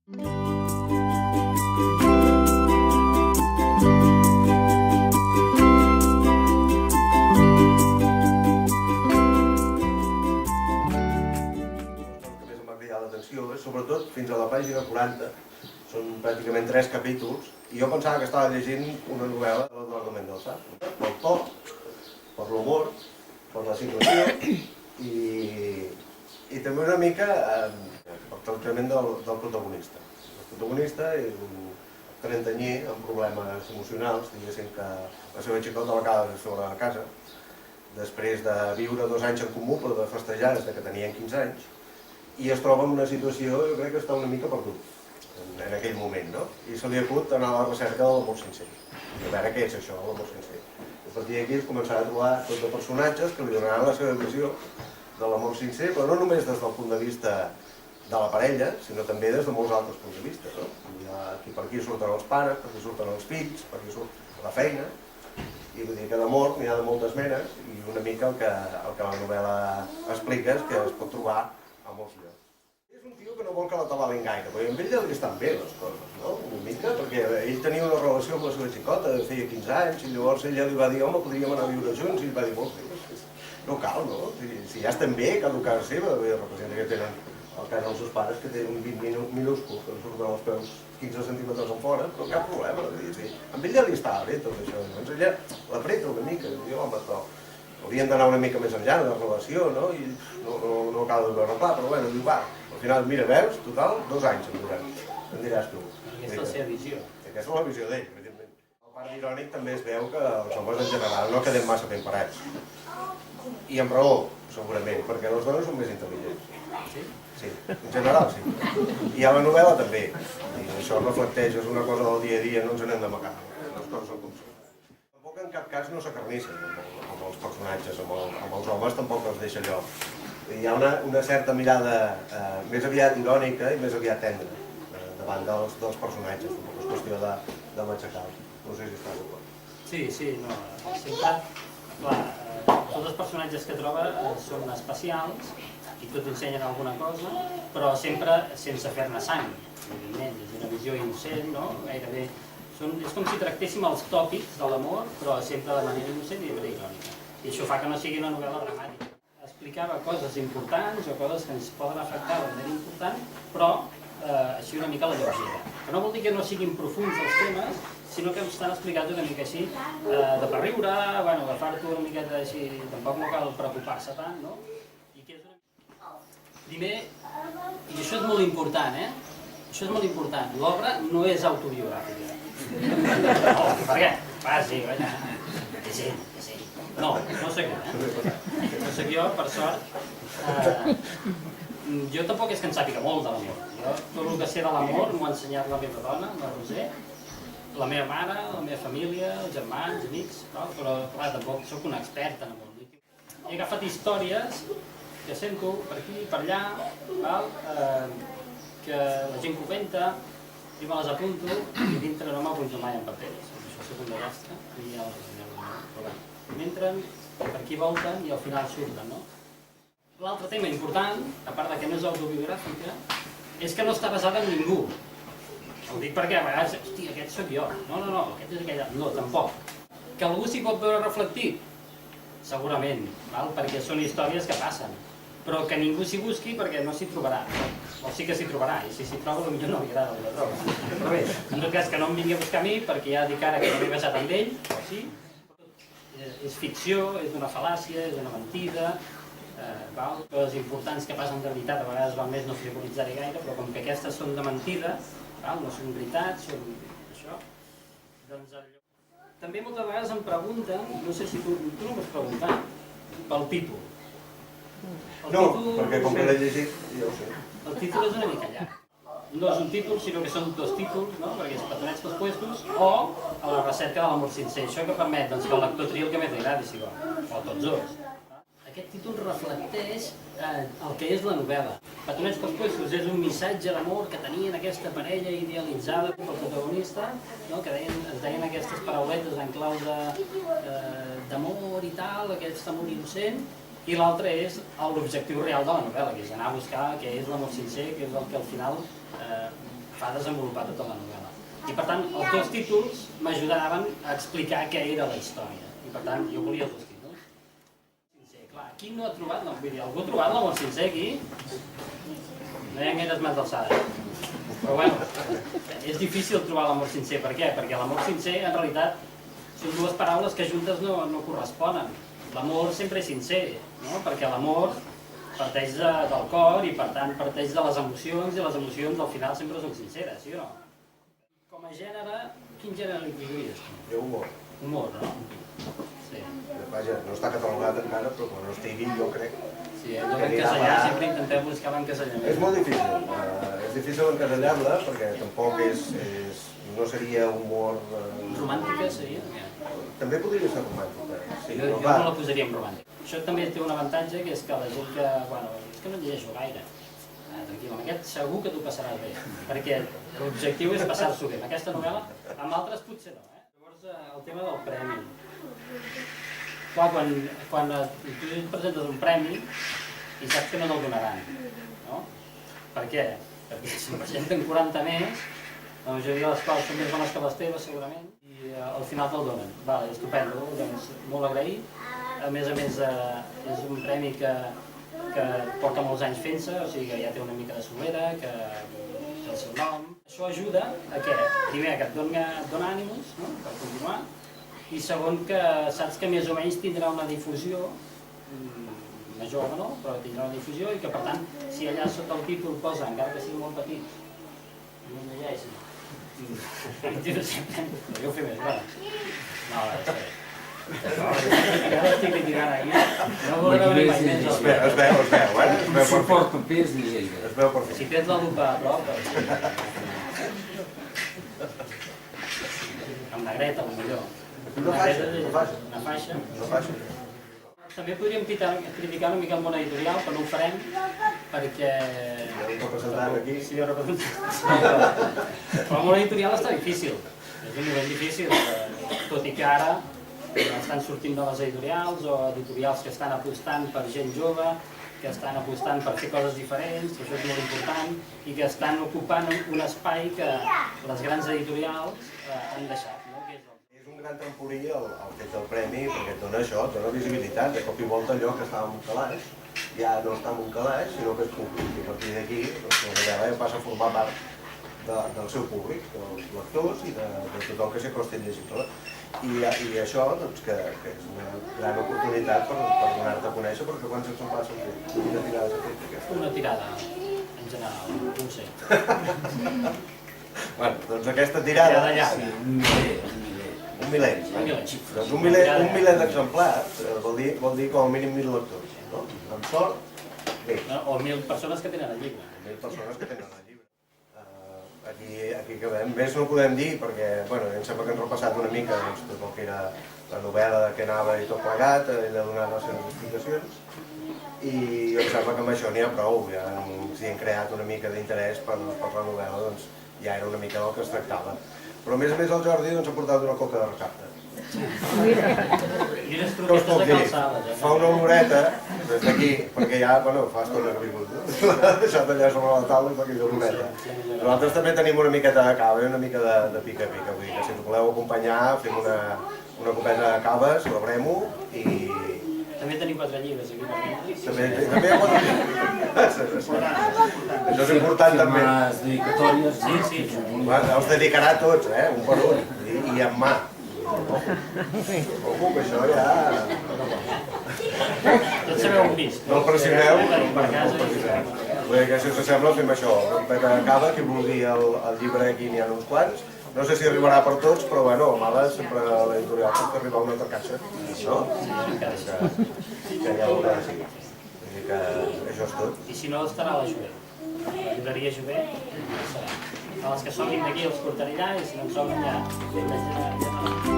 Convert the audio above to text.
Sobretot fins a la pàgina 40, són pràcticament 3 capítols, i jo pensava que estava llegint una novel·la de l'Eduardo Mendoza, pel to, per l'humor, per la situació i també una mica pel tractament del protagonista. El protagonista és un trentanyer amb problemes emocionals, diguéssim que la seva xicota l'acaba de sobre la casa, després de viure 2 anys en comú, però de festejar des que tenien 15 anys, i es troba en una situació, jo crec que està una mica perdut en aquell moment, no? I se li acut anar a la recerca de l'amor sincer. I a veure què és això, l'amor sincer. I a partir d'aquí es començarà a trobar tot de personatges que li donaran la seva visió de l'amor sincer, però no només des del punt de vista de la parella, sinó també des de molts altres punts de vista, no? Per aquí surten els pares, per aquí surten els fills, per aquí surt la feina, i vull dir que d'amor n'hi ha de moltes menes, i una mica el que la novel·la explica és que es pot trobar a molts llocs. És un tio que no vol que l'atabalin gaire, perquè amb ell ja li estan bé les coses, no? Una mica, perquè ell tenia una relació amb la seva xicota, feia 15 anys, i llavors ella li va dir, home, podríem anar a viure junts, i ell va dir, molt bé, no cal, no? Si ja estem bé, cada casa seva, representa que tenen el cas dels seus pares, que tenen un 20 minúscul, que surten els peus 15 centímetres en fora, però cap problema, amb ell ja li estava bé tot això, llavors ella l'apreta una mica, i diu, home, però haurien d'anar una mica més enllà de la relació, no? I no acaba de veure clar, però bueno, diu, va, al final, mira, veus, total, 2 anys em diràs tu. Aquesta és la seva visió. Aquesta és la visió d'ell, evidentment. El part irònic també es veu que els homes en general no quedem massa ben parats. I amb raó, segurament, perquè les dones són més intel·ligents. Sí? Sí, en general sí. I a la novel·la també. I això reflecteix, és una cosa del dia a dia, no ens n'hem d'amagar. Les coses són com són. Tampoc en cap cas no s'acarnissen amb els personatges, amb els homes tampoc els deixa lloc. Hi ha una certa mirada més aviat irònica i més aviat tendra davant dels personatges, tampoc és qüestió de matxacar-los. No sé si estàs d'acord. Sí, no, sempre, clar, tots els personatges que troba són especials i tots ensenyen alguna cosa, però sempre sense fer-ne sang, evidentment, és una visió innocent, no? Gairebé és com si tractéssim els tòpics de l'amor, però sempre de manera innocent i de manera irònica. I això fa que no sigui una novel·la dramàtica. Explicava coses importants o coses que ens poden afectar de manera important, però així una mica a la lleugera. Que no vol dir que no siguin profunds els temes, sinó que estan explicats una mica així, de per riure, bueno, agafar-t'ho una miqueta així, tampoc no cal preocupar-se tant, no? Primer, i això és molt important, això és molt important, l'obra no és autobiogràfica. No, per què? Va, sí, vaja, que sí. No soc jo, no soc jo, per sort. Jo tampoc és que en sàpiga molt de l'amor. Jo tot el que sé de l'amor m'ho ha ensenyat la meva dona, la Roser, la meva mare, la meva família, els germans, amics, però clar, tampoc soc un expert en amor. He agafat històries que sento per aquí, per allà, que la gent comenta, i me les apunto, i dintre no m'apunto mai en papers, això soc un desastre, i m'entren, per aquí volten i al final surten, no? L'altre tema important, a part que no és autobiogràfica, és que no està basada en ningú. Ho dic perquè a vegades, hòstia, aquest sóc jo. No, aquest és aquell... No, tampoc. Que algú s'hi pot veure reflectit? Segurament, perquè són històries que passen. Però que ningú s'hi busqui perquè no s'hi trobarà. O sí que s'hi trobarà, i si s'hi troba potser no li agrada el que troba. Però bé, en tot cas que no em vingui a buscar a mi perquè ja dic ara que no m'he basat en ell, o sí. És ficció, és una fal·làcia, és una mentida, coses importants que passen de veritat, a vegades val més no frivolitzar-hi gaire, però com que aquestes són de mentida, no són veritat, són això, doncs també moltes vegades em pregunten, no sé si tu no m'has preguntat, pel títol. No, perquè com que l'he llegit, ja ho sé. El títol és una mica llarg. No és un títol, sinó que són 2 títols, no? Perquè és Petonets pels puestos o A la recerca de l'amor sincer. Això que permet que el lector triï el que més li agradi, si vol, o tots dos. Aquest títol reflecteix el que és la novel·la. Petonets pels puestos és un missatge d'amor que tenien aquesta parella idealitzada pel protagonista, que es deien aquestes parauletes en clau d'amor i tal, aquest amor innocent, i l'altre és l'objectiu real de la novel·la, que és anar a buscar què és l'amor sincer, que és el que al final fa desenvolupar tota la novel·la. I per tant, els dos títols m'ajudaven a explicar què era la història. I per tant, jo volia els dos títols. Sincer, clar, qui no ha trobat, no, vull dir, algú ha trobat l'amor sincer aquí? No hi ha gaires mans alçades. Però bueno, és difícil trobar l'amor sincer. Per què? Perquè l'amor sincer, en realitat, són dues paraules que juntes no corresponen. L'amor sempre és sincer, no? Perquè l'amor parteix del cor i per tant parteix de les emocions, i les emocions al final sempre són sinceres, sí o no? Com a gènere, quin gènere li posaries? Jo humor. Humor, no? Sí. Vaja, no està catalogat encara, però quan no estigui jo crec. Sí, allò d'encasellar, sempre intentem buscar l'encasellament. És molt difícil. És difícil encasellar-la perquè tampoc no seria humor... Romàntica seria? També podria ser romàntica. Sí, Jo no la posaria en romàntica. Això també té un avantatge, que és que la gent que... Bueno, és que no llegeixo gaire. Tranquil, amb aquest segur que t'ho passaràs bé, perquè l'objectiu és passar-s'ho bé. Amb aquesta novel·la, amb altres potser no. Llavors, el tema del premi. Clar, quan tu presentes un premi i saps que no te'l donaran, no? Per què? Perquè si presenten 40 més, la majoria de les quals són més bones que les teves, segurament, i al final te'l donen. Vale, estupendo, doncs molt agraït. A més, és un premi que porta molts anys fent-se, o sigui que ja té una mica de solera, que té el seu nom. Això ajuda a què? Primer, que et dona ànims, no?, per continuar, i segon, que saps que més o menys tindrà una difusió, major o no, però tindrà una difusió, i que per tant, si allà sota el títol posa, encara que sigui molt petit, no llegeix, jo ho fem més, bueno. No, és bé. Ja l'estic criticant aquí. No voldrà venir mai més. Es veu, No suporto pes ni lleida. Es veu per fi. Si tens la lupa a prop, amb negreta, potser. Una faixa. No faixa. També podríem criticar una mica el món editorial, però no ho farem, perquè... Hi ha un representant aquí. Sí, hi ha un representant. Però el món editorial està difícil. És un moment difícil, tot i que ara estan sortint noves editorials o editorials que estan apostant per gent jove, que estan apostant per fer coses diferents, que això és molt important, i que estan ocupant un espai que les grans editorials han deixat. No? És un gran trampolí el fet del premi, perquè et dona això, et dona visibilitat. De cop i volta allò que estava en un calaix, ja no està en un calaix, sinó que és públic. I a partir d'aquí, la novel·la ja passa a formar part del seu públic, dels lectors i de tothom que s'hi acosti a llegir-la. I això, doncs, que és una gran oportunitat per donar-te a conèixer, perquè quants exemplars s'han fet? Quina tirada s'ha fet aquesta? Una tirada, en general, no ho sé. Bueno, doncs aquesta tirada... Un miler. Doncs un miler d'exemplars vol dir com a mínim 1.000 lectors, no? Amb sort, bé. O 1.000 persones que tenen el llibre. 1.000 persones que tenen el llibre. Aquí acabem. Més no ho podem dir perquè, bueno, em sembla que hem repassat una mica tot el que era la novel·la de què anava i tot plegat, ell ha donat les seves explicacions i em sembla que amb això n'hi ha prou, ja si hem creat una mica d'interès per la novel·la, doncs ja era una mica del que es tractava. Però a més el Jordi ha portat una coca de recapte. I unes croquetes de calçades. Fa una oloreta des d'aquí, perquè ja, bueno, fa estona que ha vingut, no? L'ha deixat allà sobre la taula i fa aquella oloreta. Nosaltres també tenim una miqueta de cava i una mica de pica-pica, vull dir que si ens voleu acompanyar fem una copeta de cava, celebrem-ho i... També tenim 4 llibres aquí per vendre. També hi ha 4 llibres. Això és important també. Les dedicatòries, sí. Els dedicarà a tots, un per un, i amb mà. Ojo, que això ja... Tots sabeu un disc. No el pressioneu. Per casa i... Vull dir que si us sembla fem això, una copeta de cava, qui vulgui el llibre aquí n'hi ha uns quants. No sé si arribarà per tots, però bueno, a males sempre a l'editorial pot arribar una altra caixa, no? Que ja veurà, sí. Vull dir que això és tot. I si no, estarà a la Jové. La llibreria Jové serà. Els que sonin d'aquí els portaré allà i si no en sonen ja...